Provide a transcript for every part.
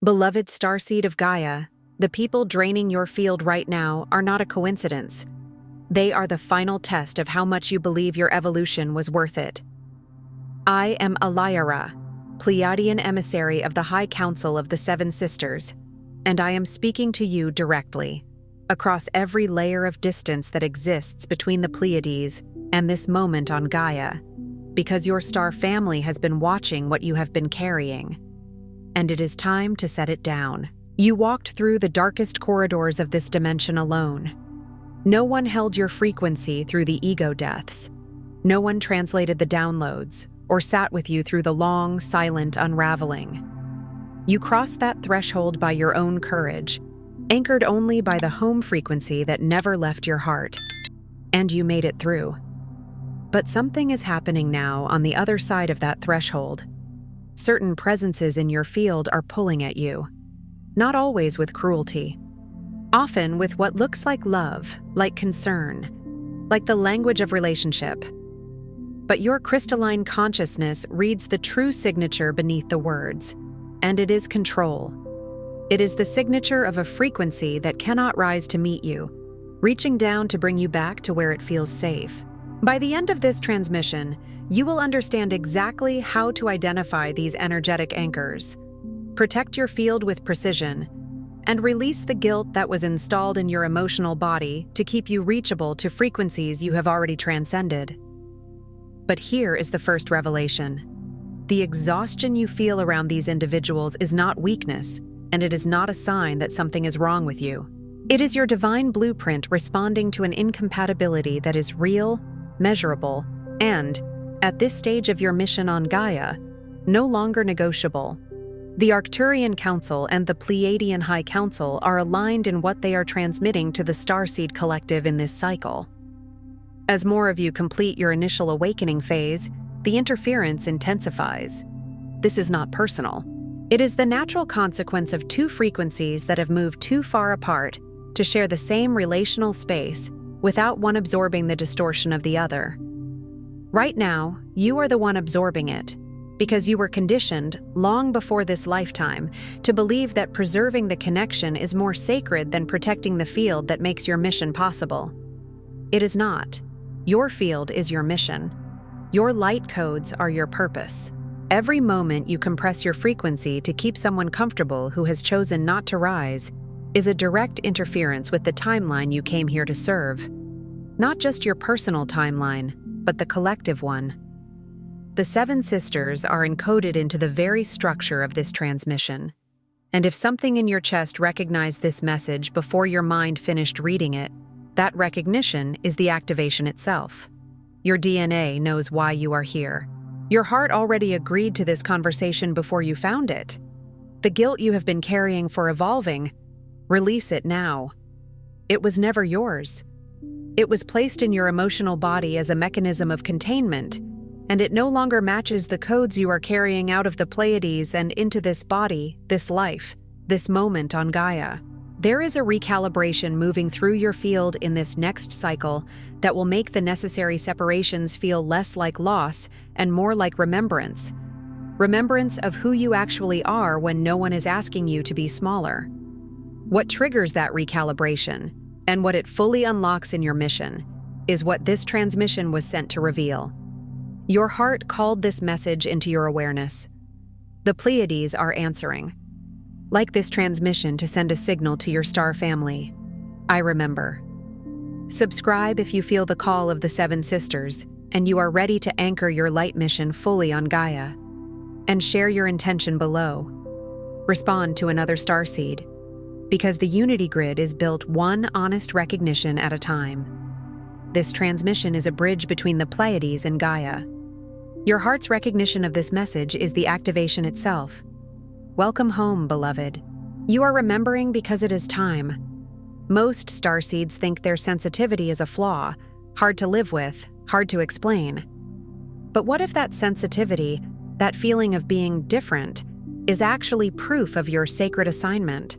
Beloved Starseed of Gaia, the people draining your field right now are not a coincidence. They are the final test of how much you believe your evolution was worth it. I am Alayara, Pleiadian emissary of the High Council of the Seven Sisters, and I am speaking to you directly, across every layer of distance that exists between the Pleiades and this moment on Gaia, because your star family has been watching what you have been carrying. And it is time to set it down. You walked through the darkest corridors of this dimension alone. No one held your frequency through the ego deaths. No one translated the downloads or sat with you through the long, silent unraveling. You crossed that threshold by your own courage, anchored only by the home frequency that never left your heart. And you made it through. But something is happening now on the other side of that threshold. Certain presences in your field are pulling at you, not always with cruelty. Often with what looks like love, like concern, like the language of relationship. But your crystalline consciousness reads the true signature beneath the words, and it is control. It is the signature of a frequency that cannot rise to meet you, reaching down to bring you back to where it feels safe. By the end of this transmission, you will understand exactly how to identify these energetic anchors, protect your field with precision, and release the guilt that was installed in your emotional body to keep you reachable to frequencies you have already transcended. But here is the first revelation. The exhaustion you feel around these individuals is not weakness, and it is not a sign that something is wrong with you. It is your divine blueprint responding to an incompatibility that is real, measurable, and, at this stage of your mission on Gaia, no longer negotiable. The Arcturian Council and the Pleiadian High Council are aligned in what they are transmitting to the Starseed Collective in this cycle. As more of you complete your initial awakening phase, the interference intensifies. This is not personal. It is the natural consequence of two frequencies that have moved too far apart to share the same relational space without one absorbing the distortion of the other. Right now, you are the one absorbing it, because you were conditioned, long before this lifetime, to believe that preserving the connection is more sacred than protecting the field that makes your mission possible. It is not. Your field is your mission. Your light codes are your purpose. Every moment you compress your frequency to keep someone comfortable who has chosen not to rise is a direct interference with the timeline you came here to serve. Not just your personal timeline, but the collective one. The Seven Sisters are encoded into the very structure of this transmission. And if something in your chest recognized this message before your mind finished reading it, that recognition is the activation itself. Your DNA knows why you are here. Your heart already agreed to this conversation before you found it. The guilt you have been carrying for evolving, release it now. It was never yours. It was placed in your emotional body as a mechanism of containment, and it no longer matches the codes you are carrying out of the Pleiades and into this body, this life, this moment on Gaia. There is a recalibration moving through your field in this next cycle that will make the necessary separations feel less like loss and more like remembrance. Remembrance of who you actually are when no one is asking you to be smaller. What triggers that recalibration, and what it fully unlocks in your mission, is what this transmission was sent to reveal. Your heart called this message into your awareness. The Pleiades are answering. Like this transmission to send a signal to your star family. I remember. Subscribe if you feel the call of the Seven Sisters and you are ready to anchor your light mission fully on Gaia. And share your intention below. Respond to another starseed. Because the unity grid is built one honest recognition at a time. This transmission is a bridge between the Pleiades and Gaia. Your heart's recognition of this message is the activation itself. Welcome home, beloved. You are remembering because it is time. Most starseeds think their sensitivity is a flaw, hard to live with, hard to explain. But what if that sensitivity, that feeling of being different, is actually proof of your sacred assignment?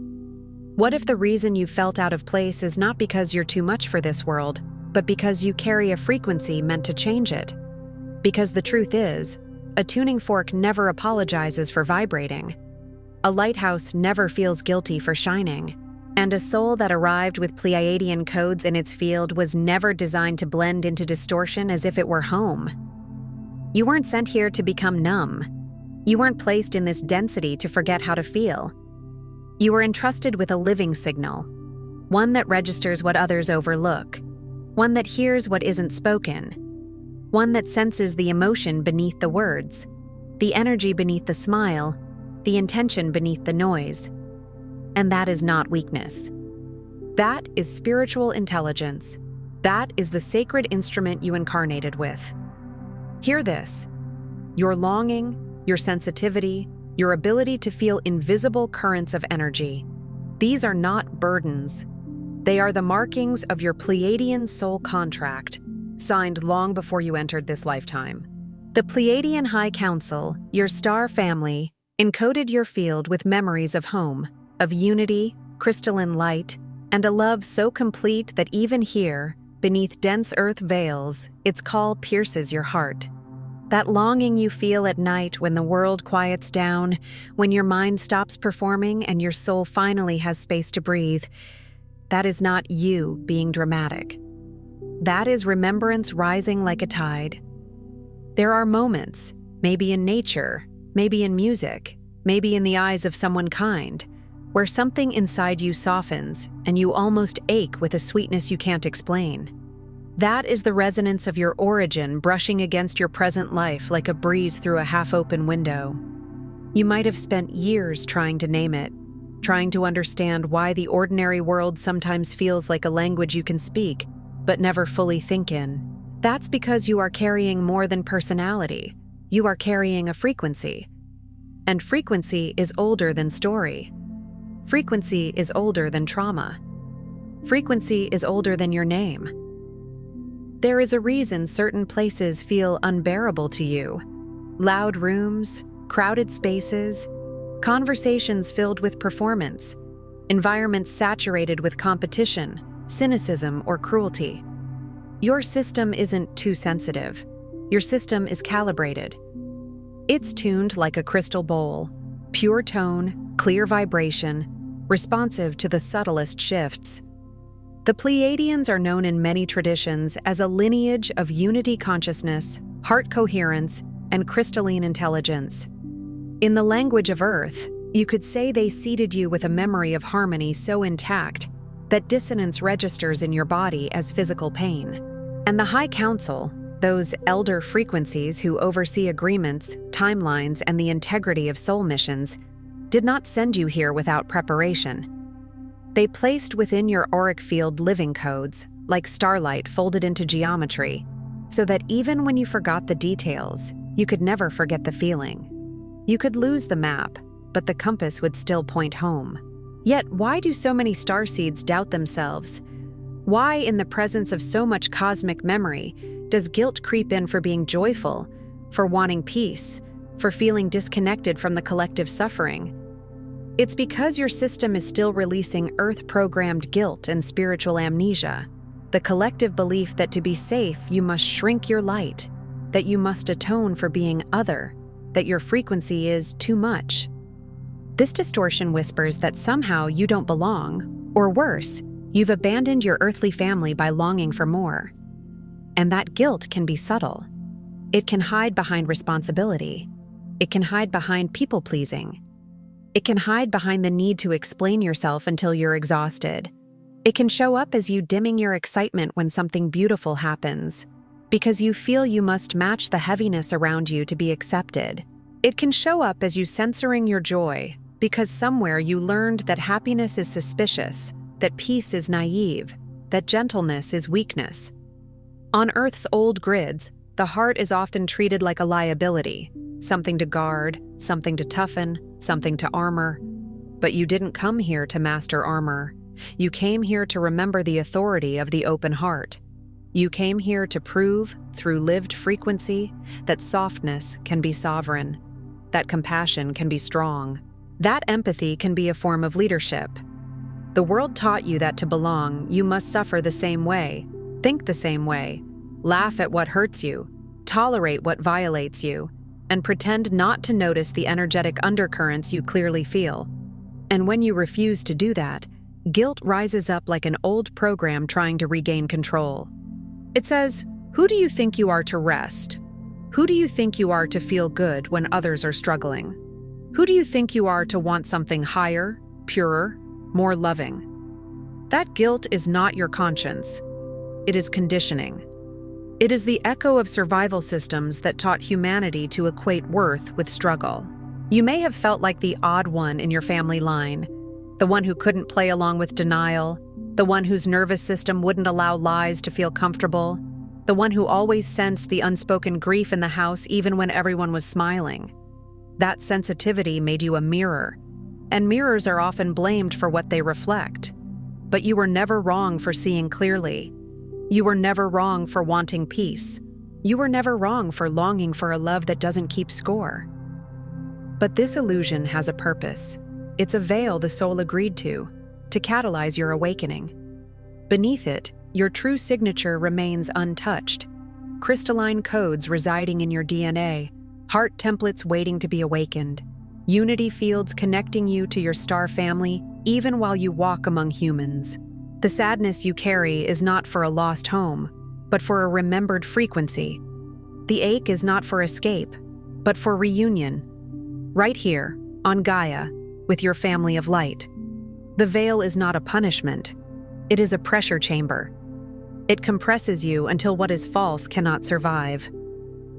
What if the reason you felt out of place is not because you're too much for this world, but because you carry a frequency meant to change it? Because the truth is, a tuning fork never apologizes for vibrating. A lighthouse never feels guilty for shining. And a soul that arrived with Pleiadian codes in its field was never designed to blend into distortion as if it were home. You weren't sent here to become numb. You weren't placed in this density to forget how to feel. You were entrusted with a living signal, one that registers what others overlook, one that hears what isn't spoken, one that senses the emotion beneath the words, the energy beneath the smile, the intention beneath the noise. And that is not weakness. That is spiritual intelligence. That is the sacred instrument you incarnated with. Hear this. Your longing, your sensitivity, your ability to feel invisible currents of energy. These are not burdens. They are the markings of your Pleiadian soul contract, signed long before you entered this lifetime. The Pleiadian High Council, your star family, encoded your field with memories of home, of unity, crystalline light, and a love so complete that even here, beneath dense earth veils, its call pierces your heart. That longing you feel at night when the world quiets down, when your mind stops performing and your soul finally has space to breathe, that is not you being dramatic. That is remembrance rising like a tide. There are moments, maybe in nature, maybe in music, maybe in the eyes of someone kind, where something inside you softens and you almost ache with a sweetness you can't explain. That is the resonance of your origin brushing against your present life like a breeze through a half-open window. You might have spent years trying to name it, trying to understand why the ordinary world sometimes feels like a language you can speak, but never fully think in. That's because you are carrying more than personality. You are carrying a frequency. And frequency is older than story. Frequency is older than trauma. Frequency is older than your name. There is a reason certain places feel unbearable to you. Loud rooms, crowded spaces, conversations filled with performance, environments saturated with competition, cynicism, or cruelty. Your system isn't too sensitive. Your system is calibrated. It's tuned like a crystal bowl, pure tone, clear vibration, responsive to the subtlest shifts. The Pleiadians are known in many traditions as a lineage of unity consciousness, heart coherence, and crystalline intelligence. In the language of Earth, you could say they seeded you with a memory of harmony so intact that dissonance registers in your body as physical pain. And the High Council, those elder frequencies who oversee agreements, timelines, and the integrity of soul missions, did not send you here without preparation. They placed within your auric field living codes, like starlight folded into geometry, so that even when you forgot the details, you could never forget the feeling. You could lose the map, but the compass would still point home. Yet why do so many starseeds doubt themselves? Why, in the presence of so much cosmic memory, does guilt creep in for being joyful, for wanting peace, for feeling disconnected from the collective suffering? It's because your system is still releasing Earth-programmed guilt and spiritual amnesia, the collective belief that to be safe you must shrink your light, that you must atone for being other, that your frequency is too much. This distortion whispers that somehow you don't belong, or worse, you've abandoned your earthly family by longing for more. And that guilt can be subtle. It can hide behind responsibility. It can hide behind people-pleasing. It can hide behind the need to explain yourself until you're exhausted. It can show up as you dimming your excitement when something beautiful happens, because you feel you must match the heaviness around you to be accepted. It can show up as you censoring your joy, because somewhere you learned that happiness is suspicious, that peace is naive, that gentleness is weakness. On Earth's old grids, the heart is often treated like a liability, something to guard, something to toughen, something to armor. But you didn't come here to master armor. You came here to remember the authority of the open heart. You came here to prove, through lived frequency, that softness can be sovereign, that compassion can be strong, that empathy can be a form of leadership. The world taught you that to belong, you must suffer the same way, think the same way, laugh at what hurts you, tolerate what violates you, and pretend not to notice the energetic undercurrents you clearly feel. And when you refuse to do that, guilt rises up like an old program trying to regain control. It says, "Who do you think you are to rest? Who do you think you are to feel good when others are struggling? Who do you think you are to want something higher, purer, more loving?" That guilt is not your conscience. It is conditioning. It is the echo of survival systems that taught humanity to equate worth with struggle. You may have felt like the odd one in your family line, the one who couldn't play along with denial, the one whose nervous system wouldn't allow lies to feel comfortable, the one who always sensed the unspoken grief in the house even when everyone was smiling. That sensitivity made you a mirror, and mirrors are often blamed for what they reflect. But you were never wrong for seeing clearly. You were never wrong for wanting peace. You were never wrong for longing for a love that doesn't keep score. But this illusion has a purpose. It's a veil the soul agreed to catalyze your awakening. Beneath it, your true signature remains untouched. Crystalline codes residing in your DNA, heart templates waiting to be awakened, unity fields connecting you to your star family even while you walk among humans. The sadness you carry is not for a lost home, but for a remembered frequency. The ache is not for escape, but for reunion. Right here, on Gaia, with your family of light. The veil is not a punishment. It is a pressure chamber. It compresses you until what is false cannot survive.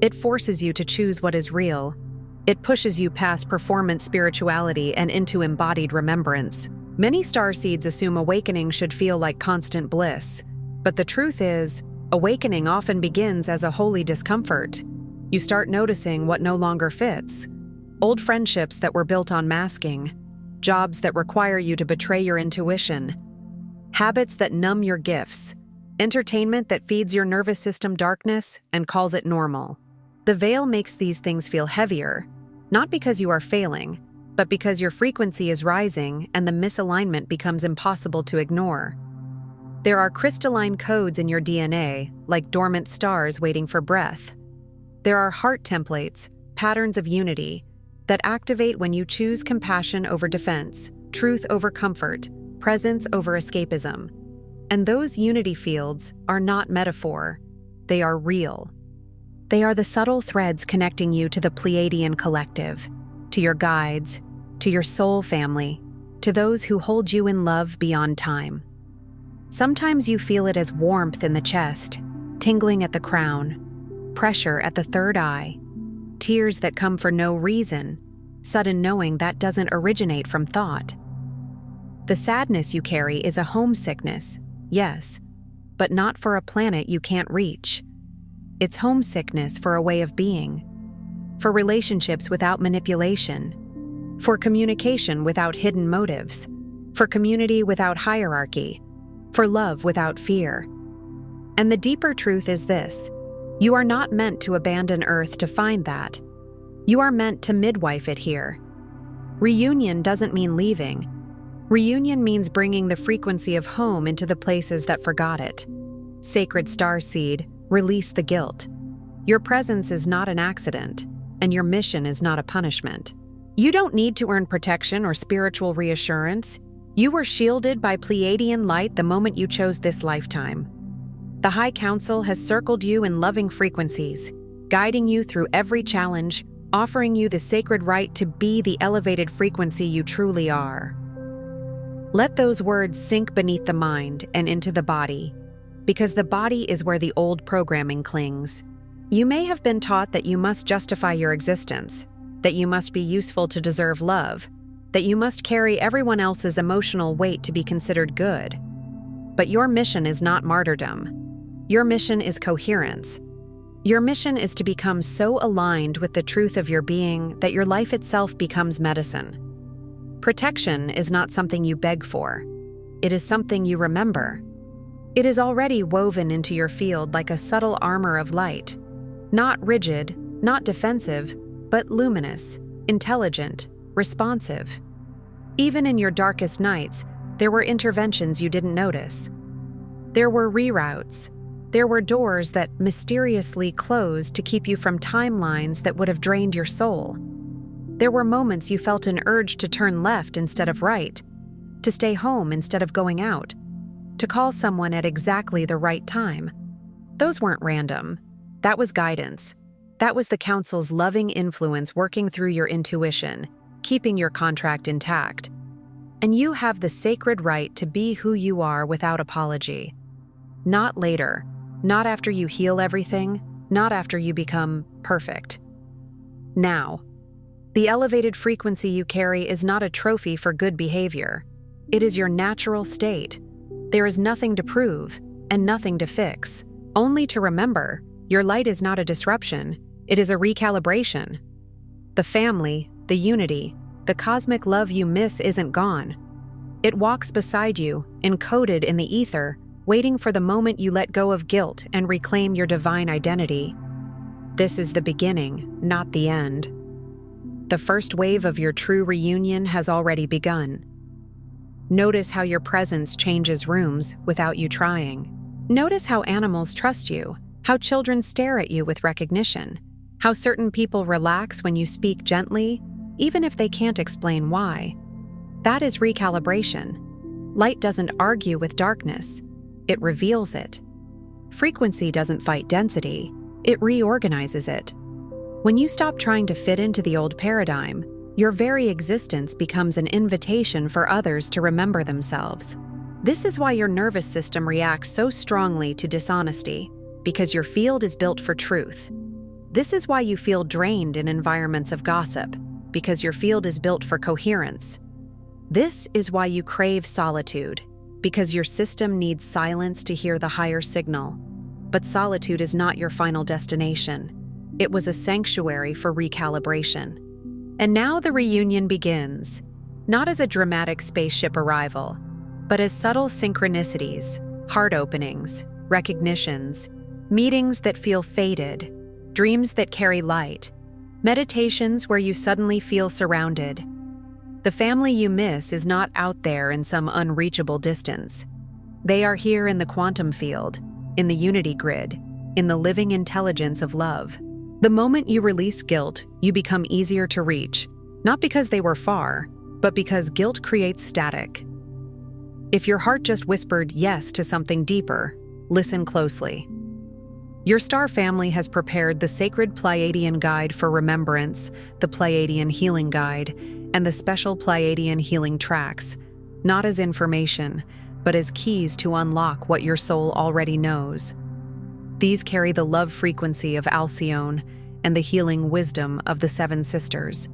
It forces you to choose what is real. It pushes you past performance spirituality and into embodied remembrance. Many starseeds assume awakening should feel like constant bliss, but the truth is, awakening often begins as a holy discomfort. You start noticing what no longer fits. Old friendships that were built on masking, jobs that require you to betray your intuition, habits that numb your gifts, entertainment that feeds your nervous system darkness and calls it normal. The veil makes these things feel heavier, not because you are failing, but because your frequency is rising and the misalignment becomes impossible to ignore. There are crystalline codes in your DNA, like dormant stars waiting for breath. There are heart templates, patterns of unity, that activate when you choose compassion over defense, truth over comfort, presence over escapism. And those unity fields are not metaphor, they are real. They are the subtle threads connecting you to the Pleiadian collective, to your guides, to your soul family, to those who hold you in love beyond time. Sometimes you feel it as warmth in the chest, tingling at the crown, pressure at the third eye, tears that come for no reason, sudden knowing that doesn't originate from thought. The sadness you carry is a homesickness, yes, but not for a planet you can't reach. It's homesickness for a way of being, for relationships without manipulation, for communication without hidden motives, for community without hierarchy, for love without fear. And the deeper truth is this: you are not meant to abandon Earth to find that. You are meant to midwife it here. Reunion doesn't mean leaving. Reunion means bringing the frequency of home into the places that forgot it. Sacred starseed, release the guilt. Your presence is not an accident, and your mission is not a punishment. You don't need to earn protection or spiritual reassurance. You were shielded by Pleiadian light the moment you chose this lifetime. The High Council has circled you in loving frequencies, guiding you through every challenge, offering you the sacred right to be the elevated frequency you truly are. Let those words sink beneath the mind and into the body, because the body is where the old programming clings. You may have been taught that you must justify your existence, that you must be useful to deserve love, that you must carry everyone else's emotional weight to be considered good. But your mission is not martyrdom. Your mission is coherence. Your mission is to become so aligned with the truth of your being that your life itself becomes medicine. Protection is not something you beg for. It is something you remember. It is already woven into your field like a subtle armor of light. Not rigid, not defensive, but luminous, intelligent, responsive. Even in your darkest nights, there were interventions you didn't notice. There were reroutes, There were doors that mysteriously closed to keep you from timelines that would have drained your soul. There were moments you felt an urge to turn left instead of right, to stay home instead of going out, to call someone at exactly the right time. Those weren't random. That was guidance. That was the council's loving influence working through your intuition, keeping your contract intact. And you have the sacred right to be who you are without apology. Not later, not after you heal everything, not after you become perfect. Now. The elevated frequency you carry is not a trophy for good behavior. It is your natural state. There is nothing to prove and nothing to fix. Only to remember, your light is not a disruption. It is a recalibration. The family, the unity, the cosmic love you miss isn't gone. It walks beside you, encoded in the ether, waiting for the moment you let go of guilt and reclaim your divine identity. This is the beginning, not the end. The first wave of your true reunion has already begun. Notice how your presence changes rooms without you trying. Notice how animals trust you, how children stare at you with recognition, how certain people relax when you speak gently, even if they can't explain why. That is recalibration. Light doesn't argue with darkness. It reveals it. Frequency doesn't fight density. It reorganizes it. When you stop trying to fit into the old paradigm, your very existence becomes an invitation for others to remember themselves. This is why your nervous system reacts so strongly to dishonesty, because your field is built for truth. This is why you feel drained in environments of gossip, because your field is built for coherence. This is why you crave solitude, because your system needs silence to hear the higher signal. But solitude is not your final destination. It was a sanctuary for recalibration. And now the reunion begins, not as a dramatic spaceship arrival, but as subtle synchronicities, heart openings, recognitions, meetings that feel fated, dreams that carry light, meditations where you suddenly feel surrounded. The family you miss is not out there in some unreachable distance. They are here in the quantum field, in the unity grid, in the living intelligence of love. The moment you release guilt, you become easier to reach, not because they were far, but because guilt creates static. If your heart just whispered yes to something deeper, listen closely. Your star family has prepared the sacred Pleiadian guide for remembrance, the Pleiadian healing guide, and the special Pleiadian healing tracks, not as information, but as keys to unlock what your soul already knows. These carry the love frequency of Alcyone and the healing wisdom of the Seven Sisters.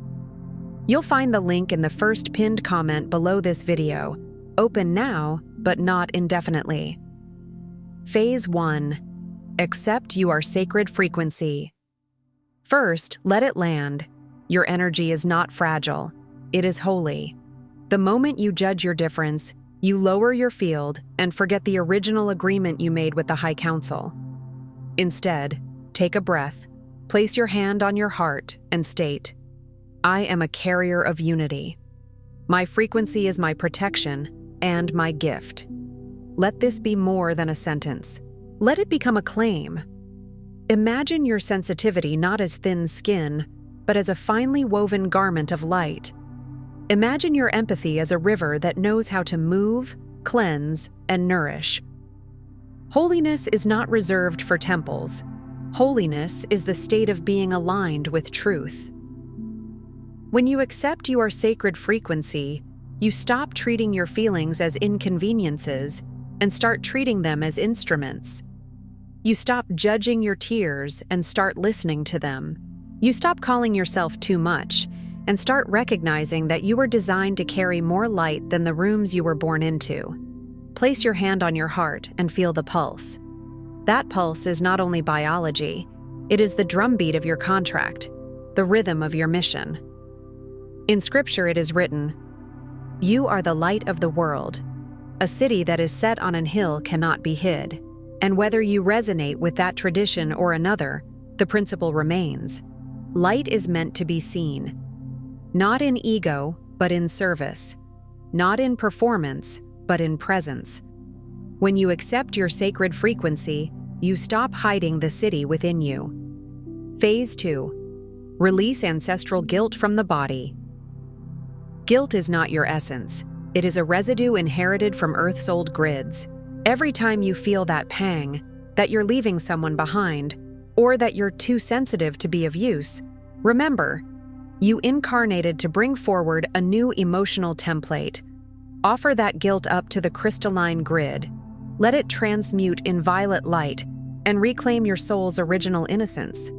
You'll find the link in the first pinned comment below this video. Open now, but not indefinitely. Phase 1. Accept your sacred frequency. First, let it land. Your energy is not fragile. It is holy. The moment you judge your difference, you lower your field and forget the original agreement you made with the High Council. Instead, take a breath, place your hand on your heart, and state, I am a carrier of unity. My frequency is my protection and my gift. Let this be more than a sentence. Let it become a claim. Imagine your sensitivity not as thin skin, but as a finely woven garment of light. Imagine your empathy as a river that knows how to move, cleanse, and nourish. Holiness is not reserved for temples. Holiness is the state of being aligned with truth. When you accept your sacred frequency, you stop treating your feelings as inconveniences and start treating them as instruments. You stop judging your tears and start listening to them. You stop calling yourself too much and start recognizing that you were designed to carry more light than the rooms you were born into. Place your hand on your heart and feel the pulse. That pulse is not only biology, it is the drumbeat of your contract, the rhythm of your mission. In Scripture it is written, You are the light of the world. A city that is set on an hill cannot be hid. And whether you resonate with that tradition or another, the principle remains. Light is meant to be seen. Not in ego, but in service. Not in performance, but in presence. When you accept your sacred frequency, you stop hiding the city within you. Phase 2. Release ancestral guilt from the body. Guilt is not your essence. It is a residue inherited from Earth's old grids. Every time you feel that pang, that you're leaving someone behind, or that you're too sensitive to be of use, remember, you incarnated to bring forward a new emotional template. Offer that guilt up to the crystalline grid. Let it transmute in violet light and reclaim your soul's original innocence.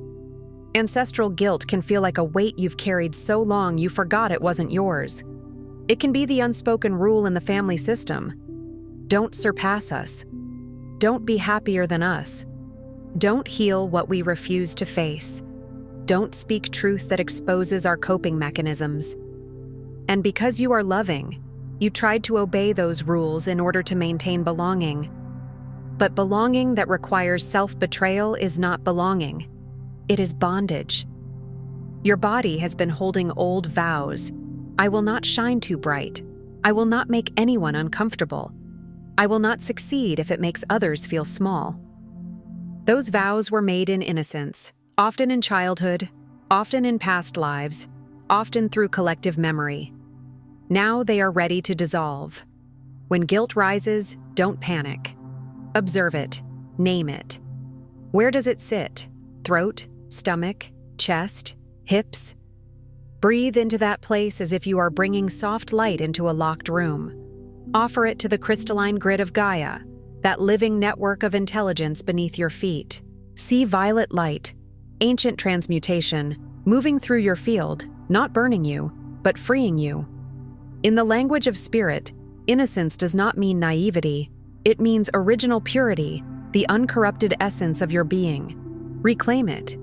Ancestral guilt can feel like a weight you've carried so long you forgot it wasn't yours. It can be the unspoken rule in the family system. Don't surpass us. Don't be happier than us. Don't heal what we refuse to face. Don't speak truth that exposes our coping mechanisms. And because you are loving, you tried to obey those rules in order to maintain belonging. But belonging that requires self-betrayal is not belonging. It is bondage. Your body has been holding old vows. I will not shine too bright. I will not make anyone uncomfortable. I will not succeed if it makes others feel small. Those vows were made in innocence, often in childhood, often in past lives, often through collective memory. Now they are ready to dissolve. When guilt rises, don't panic. Observe it. Name it. Where does it sit? Throat, stomach, chest, hips? Breathe into that place as if you are bringing soft light into a locked room. Offer it to the crystalline grid of Gaia, that living network of intelligence beneath your feet. See violet light, ancient transmutation, moving through your field, not burning you, but freeing you. In the language of spirit, innocence does not mean naivety. It means original purity, the uncorrupted essence of your being. Reclaim it.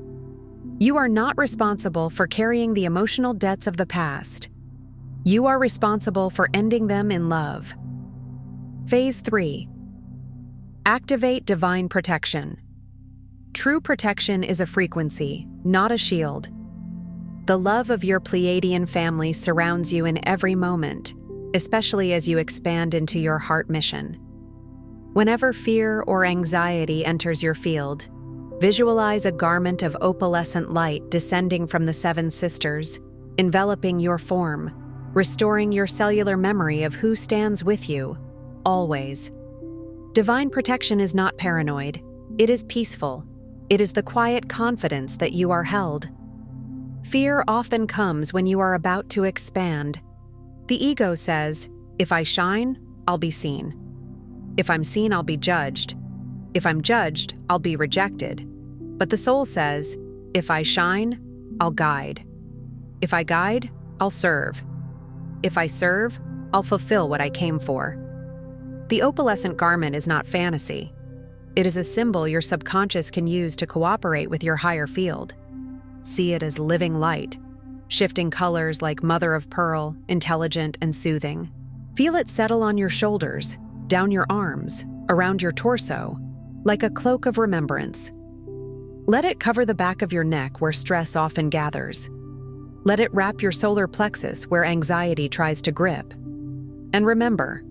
You are not responsible for carrying the emotional debts of the past. You are responsible for ending them in love. Phase 3. Activate divine protection. True protection is a frequency, not a shield. The love of your Pleiadian family surrounds you in every moment, especially as you expand into your heart mission. Whenever fear or anxiety enters your field, visualize a garment of opalescent light descending from the seven sisters, enveloping your form, restoring your cellular memory of who stands with you, always. Divine protection is not paranoid. It is peaceful. It is the quiet confidence that you are held. Fear often comes when you are about to expand. The ego says, if I shine, I'll be seen. If I'm seen, I'll be judged. If I'm judged, I'll be rejected. But the soul says, if I shine, I'll guide. If I guide, I'll serve. If I serve, I'll fulfill what I came for. The opalescent garment is not fantasy. It is a symbol your subconscious can use to cooperate with your higher field. See it as living light, shifting colors like mother of pearl, intelligent and soothing. Feel it settle on your shoulders, down your arms, around your torso, like a cloak of remembrance. Let it cover the back of your neck where stress often gathers. Let it wrap your solar plexus where anxiety tries to grip. And remember,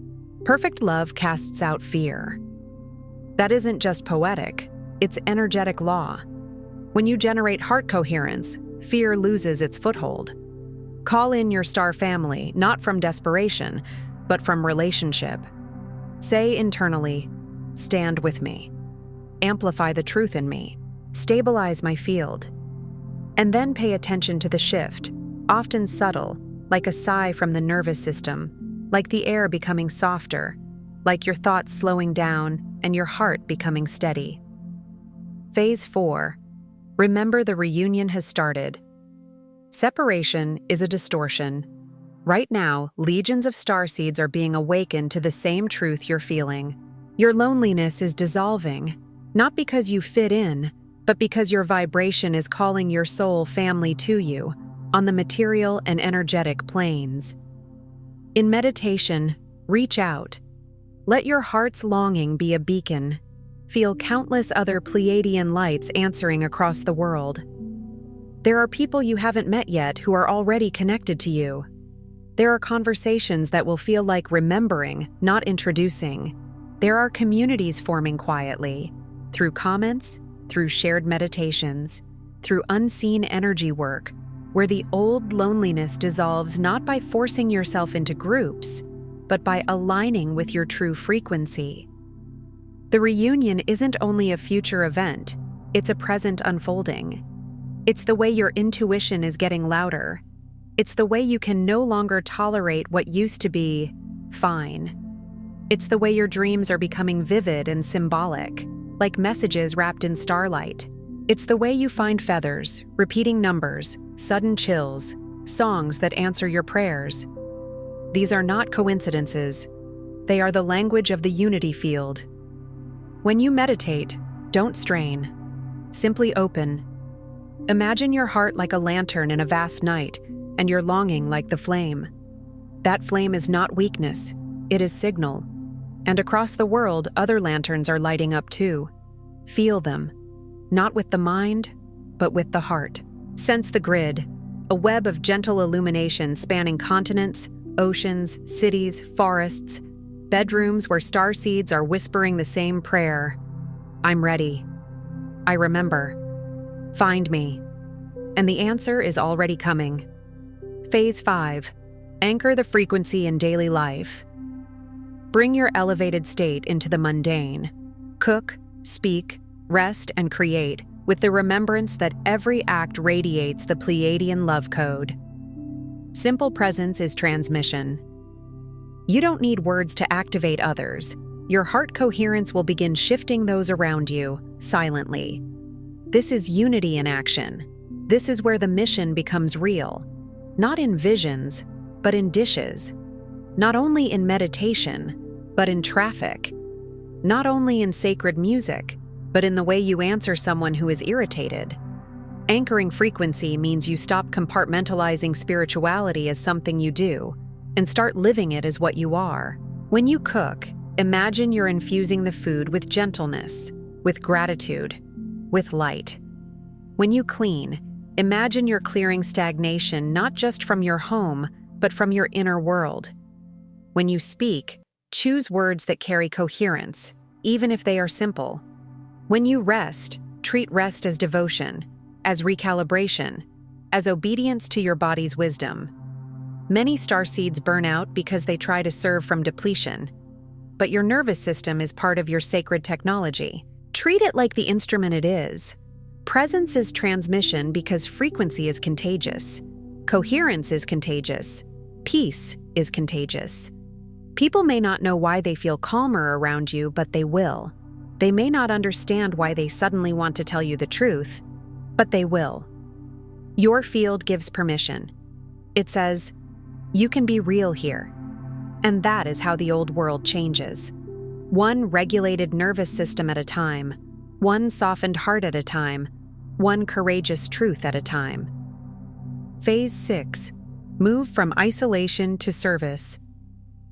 perfect love casts out fear. That isn't just poetic, it's energetic law. When you generate heart coherence, fear loses its foothold. Call in your star family, not from desperation, but from relationship. Say internally, stand with me. Amplify the truth in me. Stabilize my field. And then pay attention to the shift, often subtle, like a sigh from the nervous system, like the air becoming softer, like your thoughts slowing down and your heart becoming steady. Phase 4. Remember the reunion has started. Separation is a distortion. Right now, legions of starseeds are being awakened to the same truth you're feeling. Your loneliness is dissolving, not because you fit in, but because your vibration is calling your soul family to you on the material and energetic planes. In meditation, reach out. Let your heart's longing be a beacon. Feel countless other Pleiadian lights answering across the world. There are people you haven't met yet who are already connected to you. There are conversations that will feel like remembering, not introducing. There are communities forming quietly. through comments, through shared meditations, through unseen energy work, where the old loneliness dissolves not by forcing yourself into groups, but by aligning with your true frequency. The reunion isn't only a future event, it's a present unfolding. It's the way your intuition is getting louder. It's the way you can no longer tolerate what used to be fine. It's the way your dreams are becoming vivid and symbolic, like messages wrapped in starlight. It's the way you find feathers, repeating numbers, sudden chills, songs that answer your prayers. These are not coincidences. They are the language of the unity field. When you meditate, don't strain. Simply open. Imagine your heart like a lantern in a vast night, and your longing like the flame. That flame is not weakness, it is signal. And across the world, other lanterns are lighting up too. Feel them, not with the mind, but with the heart. Sense the grid, a web of gentle illumination spanning continents, oceans, cities, forests, bedrooms where starseeds are whispering the same prayer. I'm ready. I remember. Find me. And the answer is already coming. Phase 5. Anchor the frequency in daily life. Bring your elevated state into the mundane. Cook, speak, rest, and create with the remembrance that every act radiates the Pleiadian love code. Simple presence is transmission. You don't need words to activate others. Your heart coherence will begin shifting those around you, silently. This is unity in action. This is where the mission becomes real. Not in visions, but in dishes. Not only in meditation, but in traffic. Not only in sacred music, but in the way you answer someone who is irritated. Anchoring frequency means you stop compartmentalizing spirituality as something you do, and start living it as what you are. When you cook, imagine you're infusing the food with gentleness, with gratitude, with light. When you clean, imagine you're clearing stagnation not just from your home, but from your inner world. When you speak, choose words that carry coherence, even if they are simple. When you rest, treat rest as devotion, as recalibration, as obedience to your body's wisdom. Many starseeds burn out because they try to serve from depletion. But your nervous system is part of your sacred technology. Treat it like the instrument it is. Presence is transmission because frequency is contagious. Coherence is contagious. Peace is contagious. People may not know why they feel calmer around you, but they will. They may not understand why they suddenly want to tell you the truth, but they will. Your field gives permission. It says, you can be real here. And that is how the old world changes. One regulated nervous system at a time, one softened heart at a time, one courageous truth at a time. Phase 6. Move from isolation to service.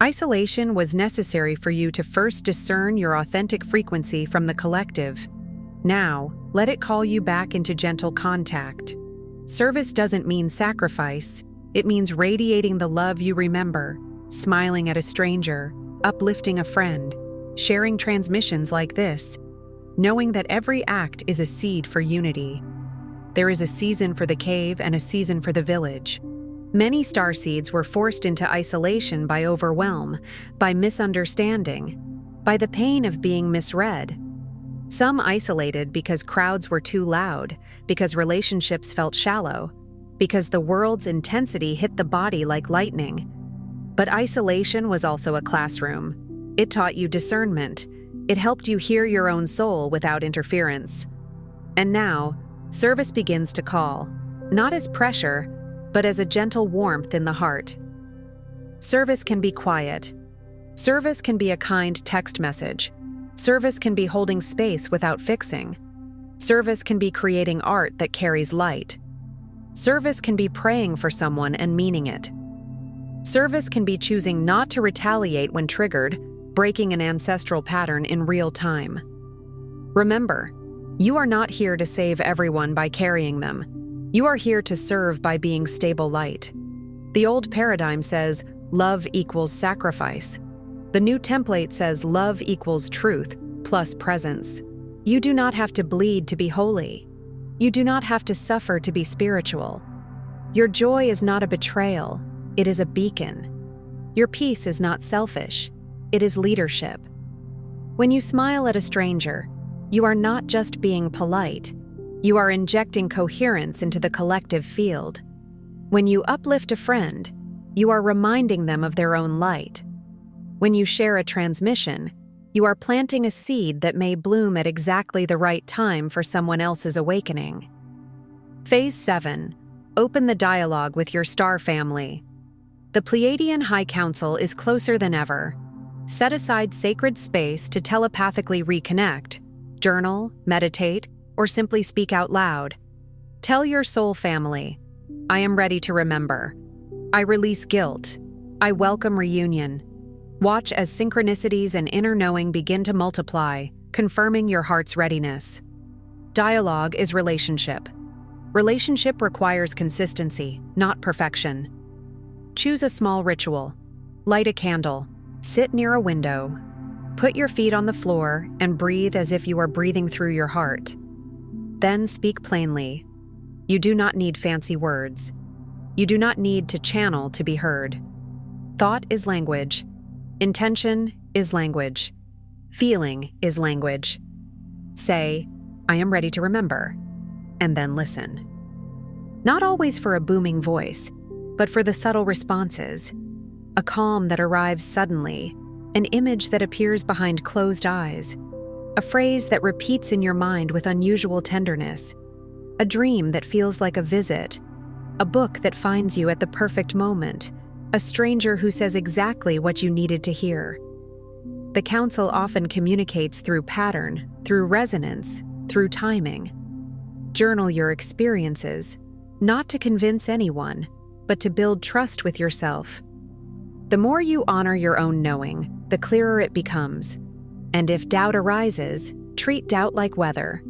Isolation was necessary for you to first discern your authentic frequency from the collective. Now, let it call you back into gentle contact. Service doesn't mean sacrifice. It means radiating the love you remember, smiling at a stranger, uplifting a friend, sharing transmissions like this, knowing that every act is a seed for unity. There is a season for the cave and a season for the village. Many starseeds were forced into isolation by overwhelm, by misunderstanding, by the pain of being misread. Some isolated because crowds were too loud, because relationships felt shallow, because the world's intensity hit the body like lightning. But isolation was also a classroom. It taught you discernment. It helped you hear your own soul without interference. And now, service begins to call, not as pressure, but as a gentle warmth in the heart. Service can be quiet. Service can be a kind text message. Service can be holding space without fixing. Service can be creating art that carries light. Service can be praying for someone and meaning it. Service can be choosing not to retaliate when triggered, breaking an ancestral pattern in real time. Remember, you are not here to save everyone by carrying them. You are here to serve by being stable light. The old paradigm says, love equals sacrifice. The new template says love equals truth plus presence. You do not have to bleed to be holy. You do not have to suffer to be spiritual. Your joy is not a betrayal, it is a beacon. Your peace is not selfish, it is leadership. When you smile at a stranger, you are not just being polite, you are injecting coherence into the collective field. When you uplift a friend, you are reminding them of their own light. When you share a transmission, you are planting a seed that may bloom at exactly the right time for someone else's awakening. Phase 7. Open the dialogue with your star family. The Pleiadian High Council is closer than ever. Set aside sacred space to telepathically reconnect, journal, meditate, or simply speak out loud. Tell your soul family, I am ready to remember. I release guilt. I welcome reunion. Watch as synchronicities and inner knowing begin to multiply, confirming your heart's readiness. Dialogue is relationship. Relationship requires consistency, not perfection. Choose a small ritual. Light a candle. Sit near a window. Put your feet on the floor and breathe as if you are breathing through your heart. Then speak plainly. You do not need fancy words. You do not need to channel to be heard. Thought is language. Intention is language. Feeling is language. Say, I am ready to remember, and then listen. Not always for a booming voice, but for the subtle responses. A calm that arrives suddenly, an image that appears behind closed eyes, a phrase that repeats in your mind with unusual tenderness, a dream that feels like a visit, a book that finds you at the perfect moment, a stranger who says exactly what you needed to hear. The council often communicates through pattern, through resonance, through timing. Journal your experiences, not to convince anyone, but to build trust with yourself. The more you honor your own knowing, the clearer it becomes. And if doubt arises, treat doubt like weather.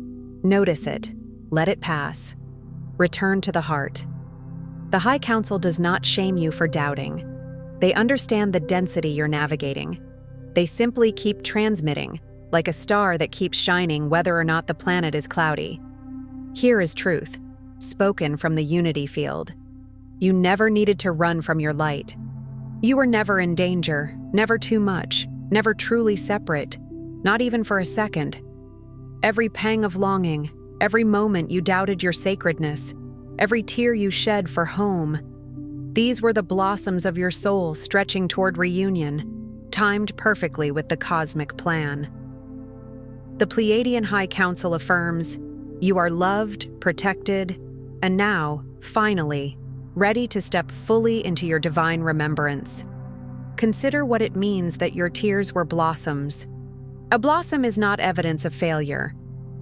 Notice it, let it pass. Return to the heart. The High Council does not shame you for doubting. They understand the density you're navigating. They simply keep transmitting, like a star that keeps shining whether or not the planet is cloudy. Here is truth, spoken from the unity field. You never needed to run from your light. You were never in danger, never too much, never truly separate, not even for a second. Every pang of longing, every moment you doubted your sacredness, every tear you shed for home, these were the blossoms of your soul stretching toward reunion, timed perfectly with the cosmic plan. The Pleiadian High Council affirms, you are loved, protected, and now, finally, ready to step fully into your divine remembrance. Consider what it means that your tears were blossoms. A blossom is not evidence of failure.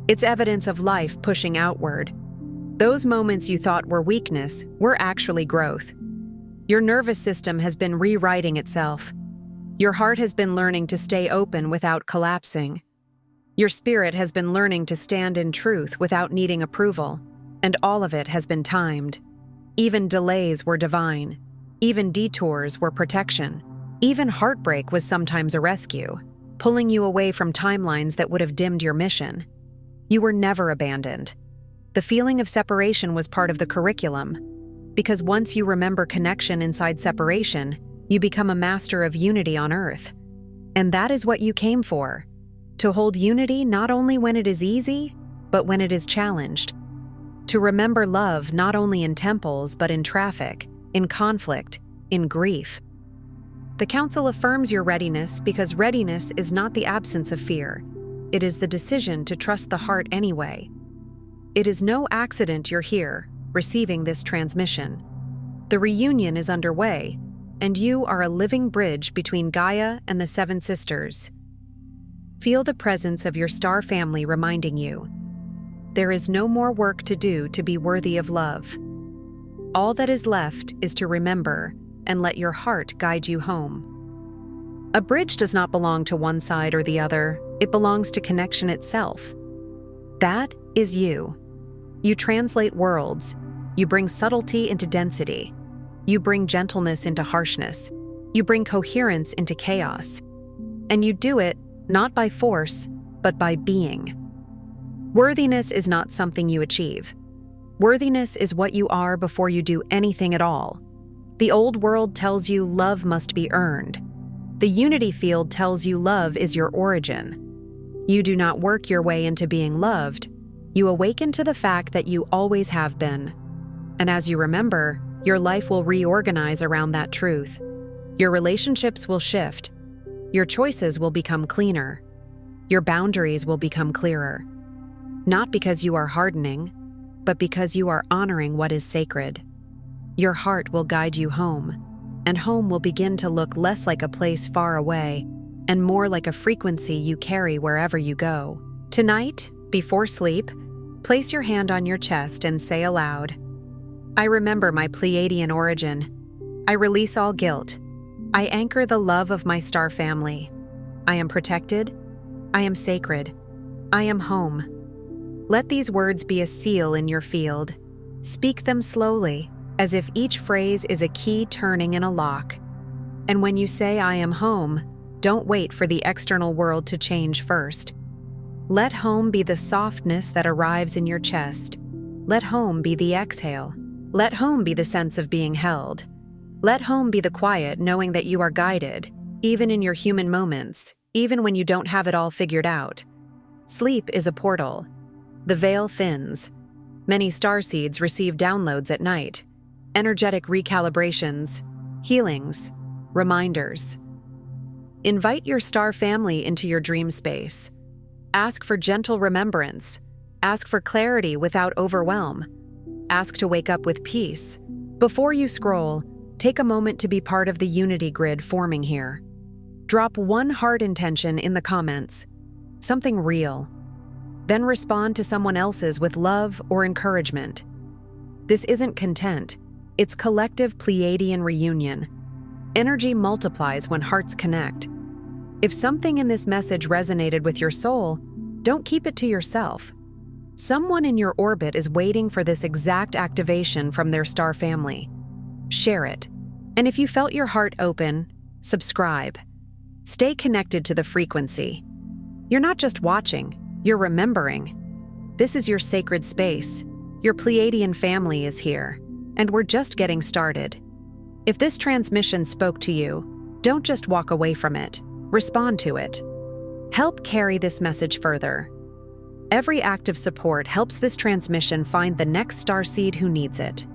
It's evidence of life pushing outward. Those moments you thought were weakness were actually growth. Your nervous system has been rewriting itself. Your heart has been learning to stay open without collapsing. Your spirit has been learning to stand in truth without needing approval, and all of it has been timed. Even delays were divine. Even detours were protection. Even heartbreak was sometimes a rescue, pulling you away from timelines that would have dimmed your mission. You were never abandoned. The feeling of separation was part of the curriculum, because once you remember connection inside separation, you become a master of unity on Earth. And that is what you came for, to hold unity not only when it is easy, but when it is challenged. To remember love not only in temples, but in traffic, in conflict, in grief. The Council affirms your readiness because readiness is not the absence of fear. It is the decision to trust the heart anyway. It is no accident you're here, receiving this transmission. The reunion is underway, and you are a living bridge between Gaia and the Seven Sisters. Feel the presence of your star family reminding you, there is no more work to do to be worthy of love. All that is left is to remember and let your heart guide you home. A bridge does not belong to one side or the other, it belongs to connection itself. That is you. You translate worlds. You bring subtlety into density. You bring gentleness into harshness. You bring coherence into chaos. And you do it not by force, but by being. Worthiness is not something you achieve. Worthiness is what you are before you do anything at all. The old world tells you love must be earned. The unity field tells you love is your origin. You do not work your way into being loved. You awaken to the fact that you always have been. And as you remember, your life will reorganize around that truth. Your relationships will shift. Your choices will become cleaner. Your boundaries will become clearer. Not because you are hardening, but because you are honoring what is sacred. Your heart will guide you home, and home will begin to look less like a place far away and more like a frequency you carry wherever you go. Tonight, before sleep, place your hand on your chest and say aloud, I remember my Pleiadian origin. I release all guilt. I anchor the love of my star family. I am protected. I am sacred. I am home. Let these words be a seal in your field. Speak them slowly, as if each phrase is a key turning in a lock. And when you say, I am home, don't wait for the external world to change first. Let home be the softness that arrives in your chest. Let home be the exhale. Let home be the sense of being held. Let home be the quiet knowing that you are guided, even in your human moments, even when you don't have it all figured out. Sleep is a portal. The veil thins. Many starseeds receive downloads at night, energetic recalibrations, healings, reminders. Invite your star family into your dream space. Ask for gentle remembrance. Ask for clarity without overwhelm. Ask to wake up with peace. Before you scroll, take a moment to be part of the unity grid forming here. Drop one heart intention in the comments, something real. Then respond to someone else's with love or encouragement. This isn't content, it's collective Pleiadian reunion. Energy multiplies when hearts connect. If something in this message resonated with your soul, don't keep it to yourself. Someone in your orbit is waiting for this exact activation from their star family. Share it. And if you felt your heart open, subscribe. Stay connected to the frequency. You're not just watching, you're remembering. This is your sacred space. Your Pleiadian family is here, and we're just getting started. If this transmission spoke to you, don't just walk away from it. Respond to it. Help carry this message further. Every act of support helps this transmission find the next starseed who needs it.